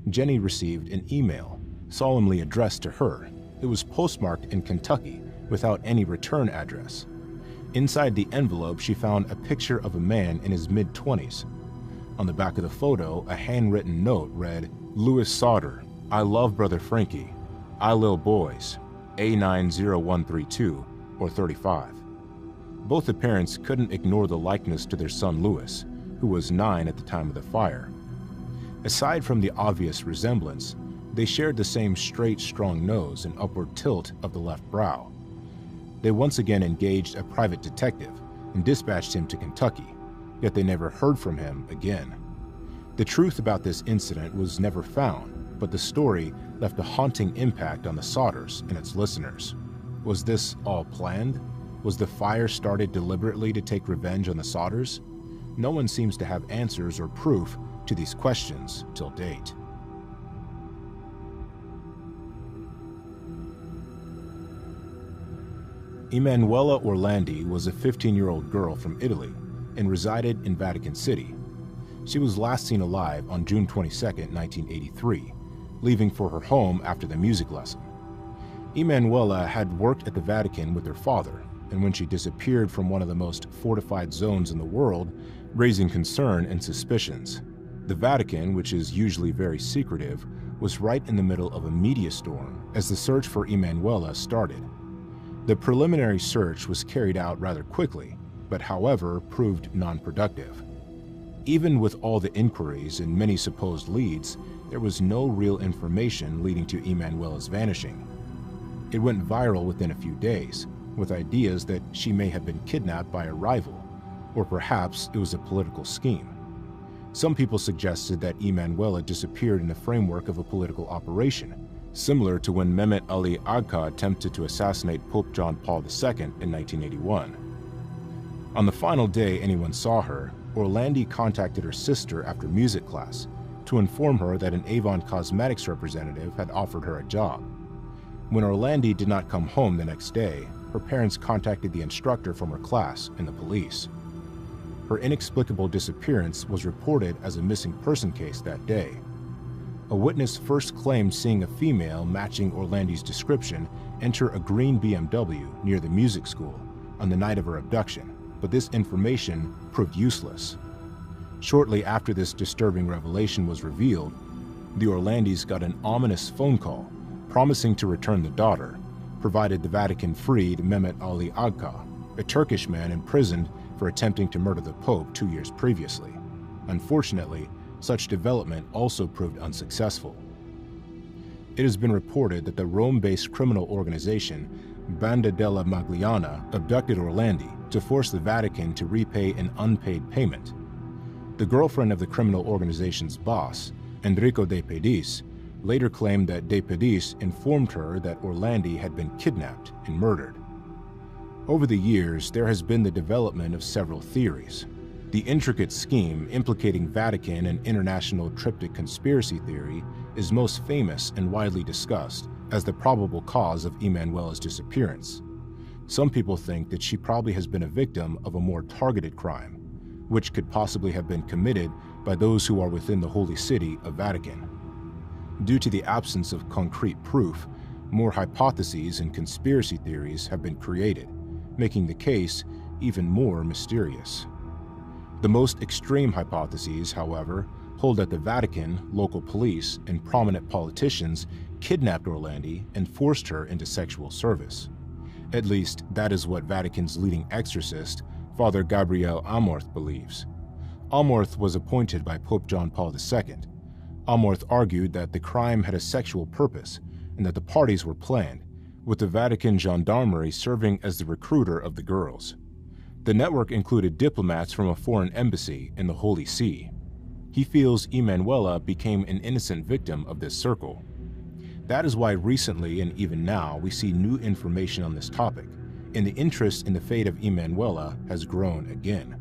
Jenny received an email, solemnly addressed to her. It was postmarked in Kentucky without any return address. Inside the envelope, she found a picture of a man in his mid-20s. On the back of the photo, a handwritten note read, "Louis Sodder, I love Brother Frankie. I lil boys, A90132 or 35. Both the parents couldn't ignore the likeness to their son Louis, who was 9 at the time of the fire. Aside from the obvious resemblance, they shared the same straight, strong nose and upward tilt of the left brow. They once again engaged a private detective and dispatched him to Kentucky, yet they never heard from him again. The truth about this incident was never found, but the story left a haunting impact on the Sodders and its listeners. Was this all planned? Was the fire started deliberately to take revenge on the Sodders? No one seems to have answers or proof to these questions till date. Emanuela Orlandi was a 15-year-old girl from Italy and resided in Vatican City. She was last seen alive on June 22, 1983, leaving for her home after the music lesson. Emanuela had worked at the Vatican with her father, and when she disappeared from one of the most fortified zones in the world, raising concern and suspicions. The Vatican, which is usually very secretive, was right in the middle of a media storm as the search for Emanuela started. The preliminary search was carried out rather quickly, but however proved non-productive. Even with all the inquiries and many supposed leads, there was no real information leading to Emanuela's vanishing. It went viral within a few days, with ideas that she may have been kidnapped by a rival, or perhaps it was a political scheme. Some people suggested that Emanuela disappeared in the framework of a political operation, similar to when Mehmet Ali Agca attempted to assassinate Pope John Paul II in 1981. On the final day anyone saw her, Orlandi contacted her sister after music class to inform her that an Avon Cosmetics representative had offered her a job. When Orlandi did not come home the next day, her parents contacted the instructor from her class and the police. Her inexplicable disappearance was reported as a missing person case that day. A witness first claimed seeing a female matching Orlandi's description enter a green BMW near the music school on the night of her abduction, but this information proved useless. Shortly after this disturbing revelation was revealed, the Orlandis got an ominous phone call promising to return the daughter, provided the Vatican freed Mehmet Ali Agca, a Turkish man imprisoned for attempting to murder the Pope 2 years previously. Unfortunately, such development also proved unsuccessful. It has been reported that the Rome-based criminal organization Banda della Magliana abducted Orlandi to force the Vatican to repay an unpaid payment. The girlfriend of the criminal organization's boss, Enrico De Pedis, later claimed that De Pedis informed her that Orlandi had been kidnapped and murdered. Over the years, there has been the development of several theories. The intricate scheme implicating Vatican and international triptych conspiracy theory is most famous and widely discussed as the probable cause of Emanuela's disappearance. Some people think that she probably has been a victim of a more targeted crime, which could possibly have been committed by those who are within the Holy City of Vatican. Due to the absence of concrete proof, more hypotheses and conspiracy theories have been created, making the case even more mysterious. The most extreme hypotheses, however, hold that the Vatican, local police, and prominent politicians kidnapped Orlandi and forced her into sexual service. At least, that is what Vatican's leading exorcist, Father Gabriel Amorth, believes. Amorth was appointed by Pope John Paul II. Amorth argued that the crime had a sexual purpose and that the parties were planned, with the Vatican gendarmerie serving as the recruiter of the girls. The network included diplomats from a foreign embassy in the Holy See. He feels Emanuela became an innocent victim of this circle. That is why recently and even now we see new information on this topic, and the interest in the fate of Emanuela has grown again.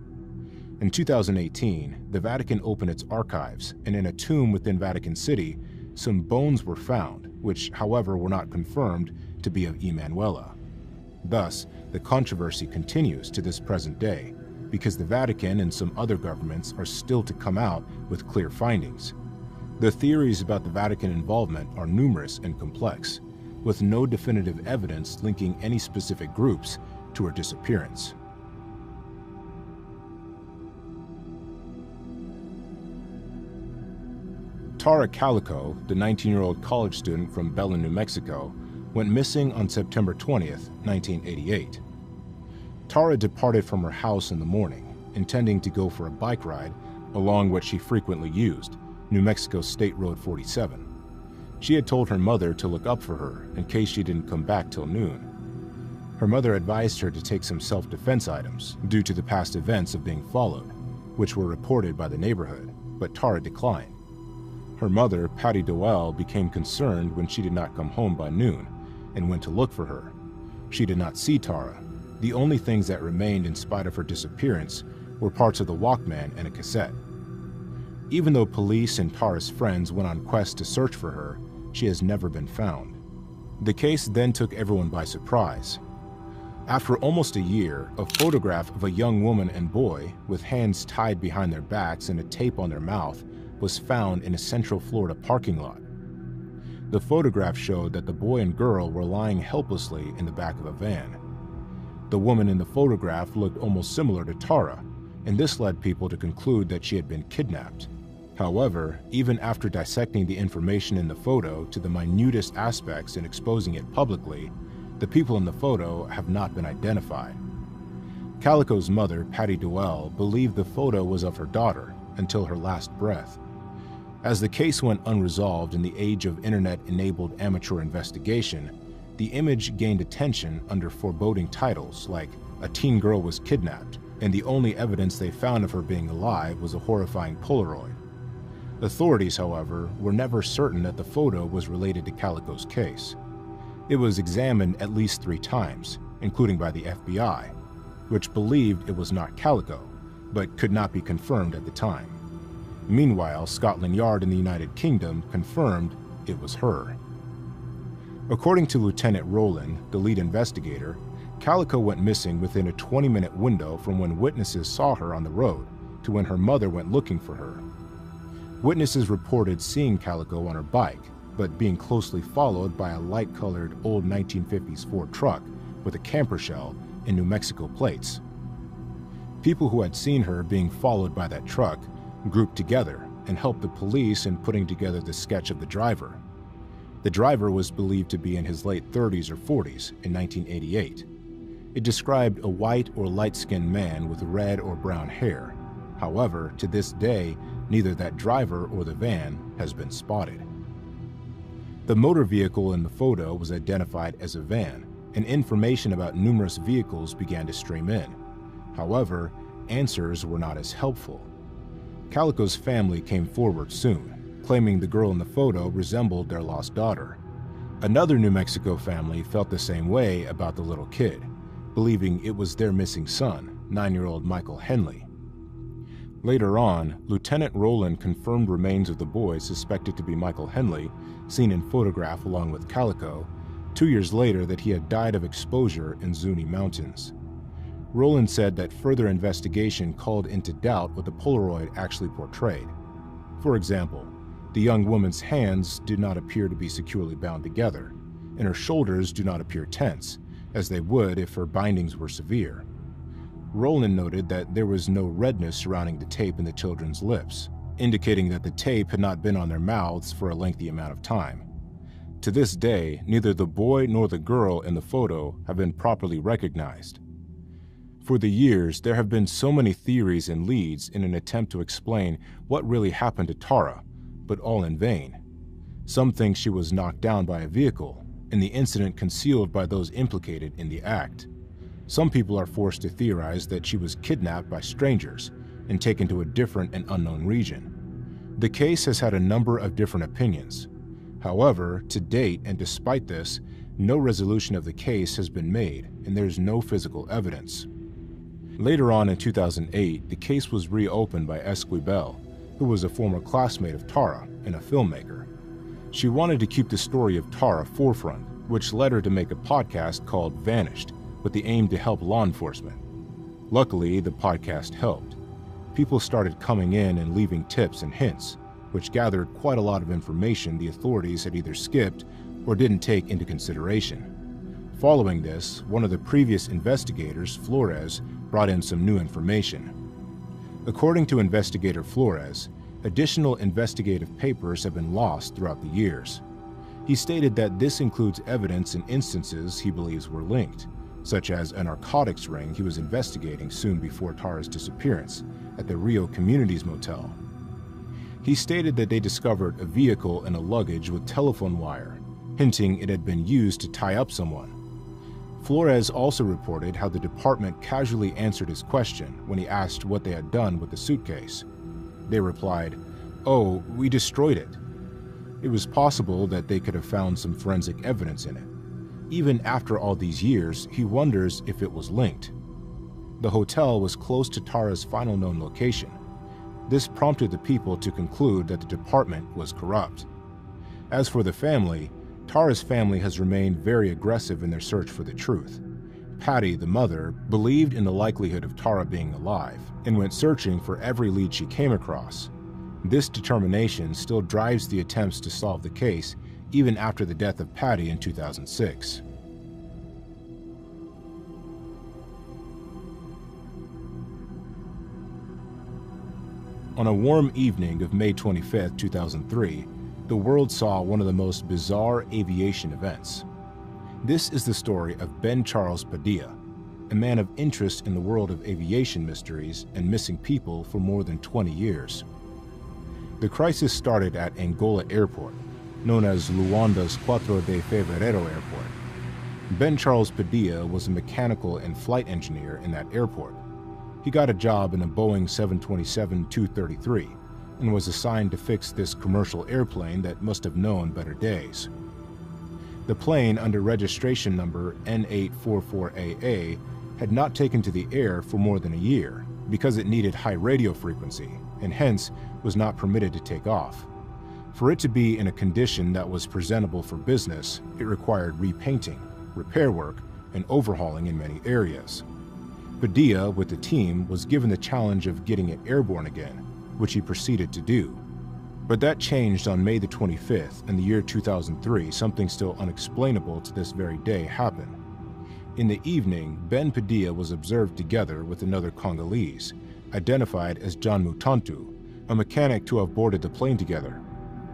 In 2018, the Vatican opened its archives, and in a tomb within Vatican City, some bones were found, which, however, were not confirmed to be of Emanuela. Thus, the controversy continues to this present day, because the Vatican and some other governments are still to come out with clear findings. The theories about the Vatican involvement are numerous and complex, with no definitive evidence linking any specific groups to her disappearance. Tara Calico, the 19-year-old college student from Belen, New Mexico, went missing on September 20th, 1988. Tara departed from her house in the morning, intending to go for a bike ride along what she frequently used, New Mexico State Road 47. She had told her mother to look up for her in case she didn't come back till noon. Her mother advised her to take some self-defense items due to the past events of being followed, which were reported by the neighborhood, but Tara declined. Her mother, Patty Doyle, became concerned when she did not come home by noon and went to look for her. She did not see Tara. The only things that remained in spite of her disappearance were parts of the Walkman and a cassette. Even though police and Tara's friends went on quests to search for her, she has never been found. The case then took everyone by surprise. After almost a year, a photograph of a young woman and boy with hands tied behind their backs and a tape on their mouth was found in a Central Florida parking lot. The photograph showed that the boy and girl were lying helplessly in the back of a van. The woman in the photograph looked almost similar to Tara, and this led people to conclude that she had been kidnapped. However, even after dissecting the information in the photo to the minutest aspects and exposing it publicly, the people in the photo have not been identified. Calico's mother, Patty Dwell, believed the photo was of her daughter until her last breath. As the case went unresolved in the age of internet-enabled amateur investigation, the image gained attention under foreboding titles like "A Teen Girl Was Kidnapped," and the only evidence they found of her being alive was a horrifying Polaroid. Authorities, however, were never certain that the photo was related to Calico's case. It was examined at least 3 times, including by the FBI, which believed it was not Calico, but could not be confirmed at the time. Meanwhile, Scotland Yard in the United Kingdom confirmed it was her. According to Lieutenant Rowland, the lead investigator, Calico went missing within a 20-minute window from when witnesses saw her on the road to when her mother went looking for her. Witnesses reported seeing Calico on her bike, but being closely followed by a light-colored old 1950s Ford truck with a camper shell and New Mexico plates. People who had seen her being followed by that truck grouped together and helped the police in putting together the sketch of the driver. The driver was believed to be in his late 30s or 40s in 1988. It described a white or light-skinned man with red or brown hair. However, to this day, neither that driver or the van has been spotted. The motor vehicle in the photo was identified as a van, and information about numerous vehicles began to stream in. However, answers were not as helpful. Calico's family came forward soon, claiming the girl in the photo resembled their lost daughter. Another New Mexico family felt the same way about the little kid, believing it was their missing son, 9-year-old Michael Henley. Later on, Lieutenant Rowland confirmed remains of the boy suspected to be Michael Henley, seen in photograph along with Calico, 2 years later that he had died of exposure in Zuni Mountains. Rowland said that further investigation called into doubt what the Polaroid actually portrayed. For example, the young woman's hands did not appear to be securely bound together, and her shoulders do not appear tense, as they would if her bindings were severe. Rowland noted that there was no redness surrounding the tape in the children's lips, indicating that the tape had not been on their mouths for a lengthy amount of time. To this day, neither the boy nor the girl in the photo have been properly recognized. For the years, there have been so many theories and leads in an attempt to explain what really happened to Tara, but all in vain. Some think she was knocked down by a vehicle, and the incident concealed by those implicated in the act. Some people are forced to theorize that she was kidnapped by strangers and taken to a different and unknown region. The case has had a number of different opinions. However, to date, and despite this, no resolution of the case has been made, and there's no physical evidence. Later on in 2008, the case was reopened by Esquibel, who was a former classmate of Tara and a filmmaker. She wanted to keep the story of Tara forefront, which led her to make a podcast called Vanished, with the aim to help law enforcement. Luckily, the podcast helped. People started coming in and leaving tips and hints, which gathered quite a lot of information the authorities had either skipped or didn't take into consideration. Following this, one of the previous investigators, Flores, brought in some new information. According to investigator Flores, additional investigative papers have been lost throughout the years. He stated that this includes evidence in instances he believes were linked, such as a narcotics ring he was investigating soon before Tara's disappearance at the Rio Communities Motel. He stated that they discovered a vehicle and a luggage with telephone wire, hinting it had been used to tie up someone. Flores also reported how the department casually answered his question when he asked what they had done with the suitcase. They replied, "Oh, we destroyed it." It was possible that they could have found some forensic evidence in it. Even after all these years, he wonders if it was linked. The hotel was close to Tara's final known location. This prompted the people to conclude that the department was corrupt. As for the family, Tara's family has remained very aggressive in their search for the truth. Patty, the mother, believed in the likelihood of Tara being alive and went searching for every lead she came across. This determination still drives the attempts to solve the case even after the death of Patty in 2006. On a warm evening of May 25, 2003, the world saw one of the most bizarre aviation events. This is the story of Ben Charles Padilla, a man of interest in the world of aviation mysteries and missing people for more than 20 years. The crisis started at Angola Airport, known as Luanda's 4 de Fevereiro Airport. Ben Charles Padilla was a mechanical and flight engineer in that airport. He got a job in a Boeing 727-233 and was assigned to fix this commercial airplane that must have known better days. The plane, under registration number N844AA, had not taken to the air for more than a year because it needed high radio frequency and hence was not permitted to take off. For it to be in a condition that was presentable for business, it required repainting, repair work, and overhauling in many areas. Padilla, with the team, was given the challenge of getting it airborne again, which he proceeded to do. But that changed on May the 25th in the year 2003. Something still unexplainable to this very day happened. In the evening, Ben Padilla was observed together with another Congolese, identified as John Mutantu, a mechanic to have boarded the plane together.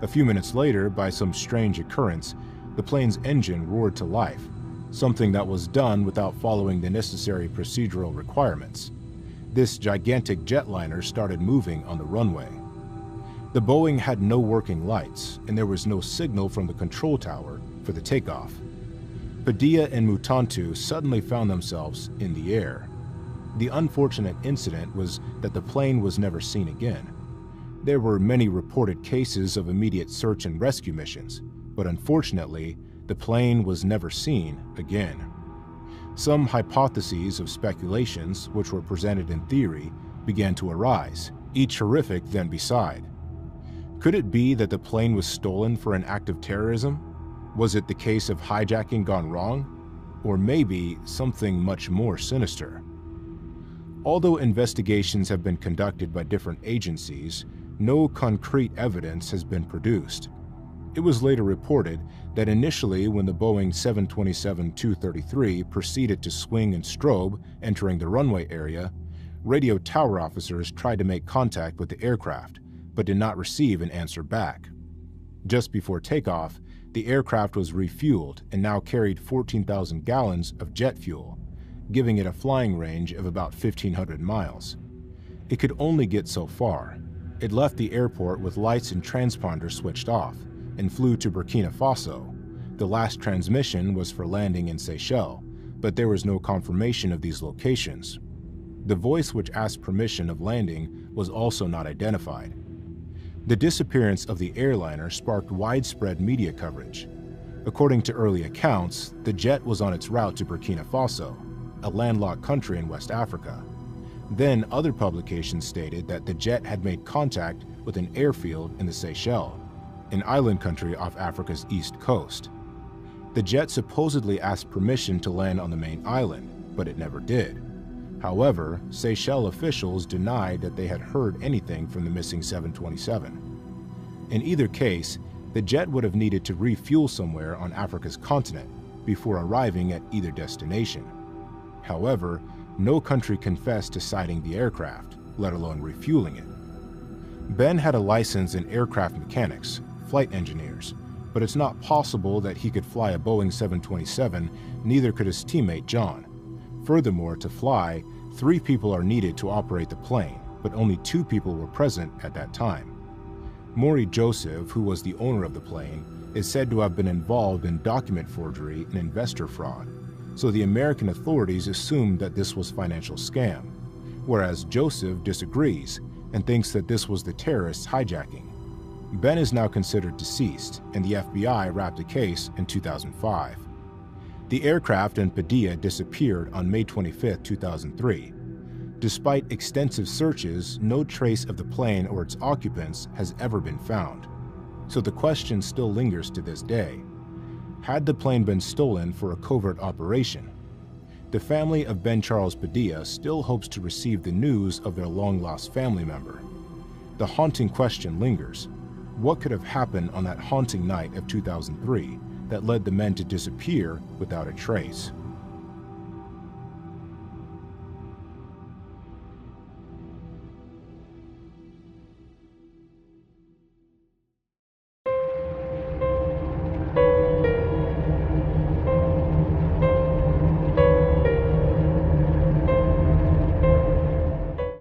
A few minutes later, by some strange occurrence, the plane's engine roared to life, something that was done without following the necessary procedural requirements. This gigantic jetliner started moving on the runway. The Boeing had no working lights, and there was no signal from the control tower for the takeoff. Padilla and Mutantu suddenly found themselves in the air. The unfortunate incident was that the plane was never seen again. There were many reported cases of immediate search and rescue missions, but unfortunately, the plane was never seen again. Some hypotheses of speculations, which were presented in theory, began to arise, each horrific than beside. Could it be that the plane was stolen for an act of terrorism? Was it the case of hijacking gone wrong? Or maybe something much more sinister? Although investigations have been conducted by different agencies, no concrete evidence has been produced. It was later reported that initially when the Boeing 727-233 proceeded to swing and strobe entering the runway area, radio tower officers tried to make contact with the aircraft, but did not receive an answer back. Just before takeoff, the aircraft was refueled and now carried 14,000 gallons of jet fuel, giving it a flying range of about 1,500 miles. It could only get so far. It left the airport with lights and transponders switched off and flew to Burkina Faso. The last transmission was for landing in Seychelles, but there was no confirmation of these locations. The voice which asked permission of landing was also not identified. The disappearance of the airliner sparked widespread media coverage. According to early accounts, the jet was on its route to Burkina Faso, a landlocked country in West Africa. Then other publications stated that the jet had made contact with an airfield in the Seychelles, an island country off Africa's east coast. The jet supposedly asked permission to land on the main island, but it never did. However, Seychelles officials denied that they had heard anything from the missing 727. In either case, the jet would have needed to refuel somewhere on Africa's continent before arriving at either destination. However, no country confessed to sighting the aircraft, let alone refueling it. Ben had a license in aircraft mechanics, flight engineers, but it's not possible that he could fly a Boeing 727, neither could his teammate John. Furthermore, to fly, 3 people are needed to operate the plane, but only 2 people were present at that time. Maury Joseph, who was the owner of the plane, is said to have been involved in document forgery and investor fraud, so the American authorities assumed that this was financial scam, whereas Joseph disagrees and thinks that this was the terrorists hijacking. Ben is now considered deceased, and the FBI wrapped the case in 2005. The aircraft and Padilla disappeared on May 25, 2003. Despite extensive searches, no trace of the plane or its occupants has ever been found. So the question still lingers to this day. Had the plane been stolen for a covert operation? The family of Ben Charles Padilla still hopes to receive the news of their long-lost family member. The haunting question lingers. What could have happened on that haunting night of 2003 that led the men to disappear without a trace?